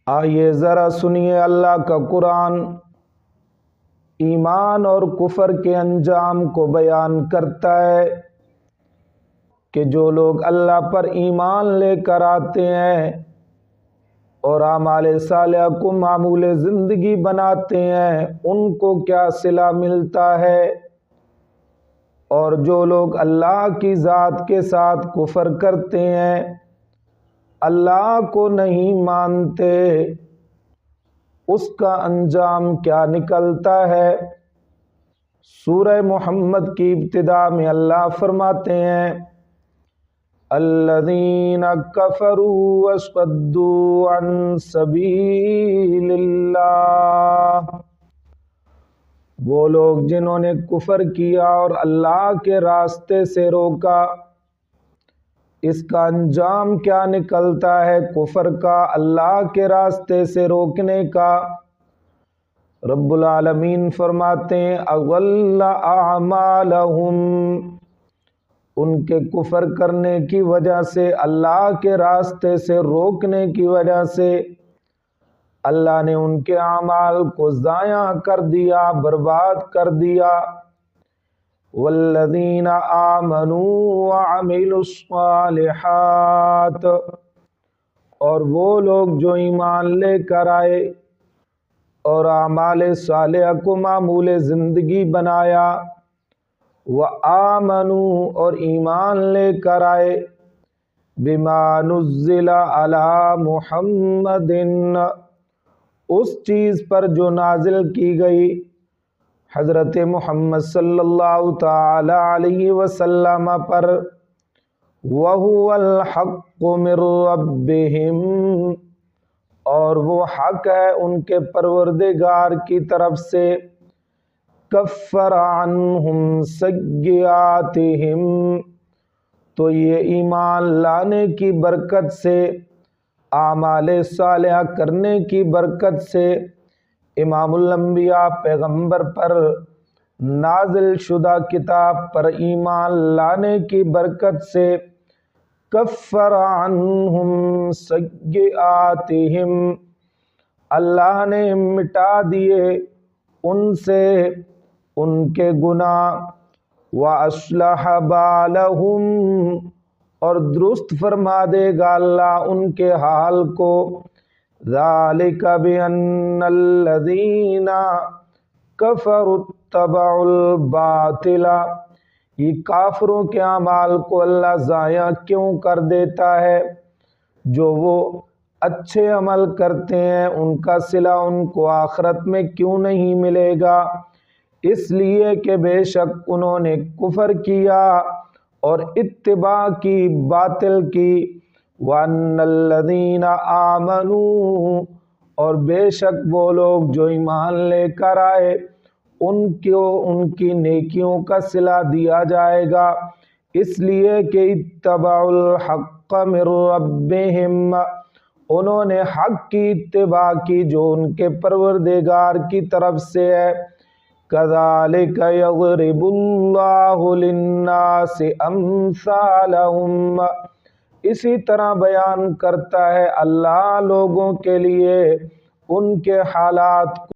آئیے ذرا سنیے اللہ کا قرآن ایمان اور کفر کے انجام کو بیان کرتا ہے کہ جو لوگ اللہ پر ایمان لے کر آتے ہیں اور اعمال صالحہ کو معمول زندگی بناتے ہیں ان کو کیا صلہ ملتا ہے، اور جو لوگ اللہ کی ذات کے ساتھ کفر کرتے ہیں، اللہ کو نہیں مانتے، اس کا انجام کیا نکلتا ہے۔ سورہ محمد کی ابتدا میں اللہ فرماتے ہیں الذین کفروا وصدوا عن سبیل اللہ، وہ لوگ جنہوں نے کفر کیا اور اللہ کے راستے سے روکا، اس کا انجام کیا نکلتا ہے کفر کا، اللہ کے راستے سے روکنے کا۔ رب العالمین فرماتے ہیں اضل اعمالہم، ان کے کفر کرنے کی وجہ سے، اللہ کے راستے سے روکنے کی وجہ سے اللہ نے ان کے اعمال کو ضائع کر دیا، برباد کر دیا۔ والذین آمنوا وعملوا الصالحات، اور وہ لوگ جو ایمان لے کر آئے اور اعمال صالحہ کو معمول زندگی بنایا، وآمنوا، اور ایمان لے کر آئے، بما نزل علی محمد، اس چیز پر جو نازل کی گئی حضرت محمد صلی اللہ تعالی علیہ وسلم پر، وَهُوَ الْحَقُّ مِن رَّبِّهِمْ، اور وہ حق ہے ان کے پروردگار کی طرف سے، کفر عنہم سیئاتہم، تو یہ ایمان لانے کی برکت سے، اعمال صالحہ کرنے کی برکت سے، امام الانبیاء پیغمبر پر نازل شدہ کتاب پر ایمان لانے کی برکت سے، کفر عنہم سیئاتہم، اللہ نے مٹا دیے ان سے ان کے گناہ، وَأَصْلَحَ بَالَهُمْ، اور درست فرما دے گا اللہ ان کے حال کو۔ ذَلِكَ بِأَنَّ الَّذِينَ كَفَرُوا اتَّبَعُوا الْبَاطِلَ، یہ کافروں کے اعمال کو اللہ ضائع کیوں کر دیتا ہے؟ جو وہ اچھے عمل کرتے ہیں ان کا صلہ ان کو آخرت میں کیوں نہیں ملے گا؟ اس لیے کہ بے شک انہوں نے کفر کیا اور اتباع کی باطل کی، وَأَنَّ الَّذِينَ آمَنُوا، اور بے شک وہ لوگ جو ایمان لے کر آئے ان کی نیکیوں کا صلہ دیا جائے گا، اس لیے کہ اتبعوا الحق من ربہم، انہوں نے حق کی اتباع کی جو ان کے پروردگار کی طرف سے ہے۔ کذالک یضرب اللہ للناس امثالہم، اسی طرح بیان کرتا ہے اللہ لوگوں کے لیے ان کے حالات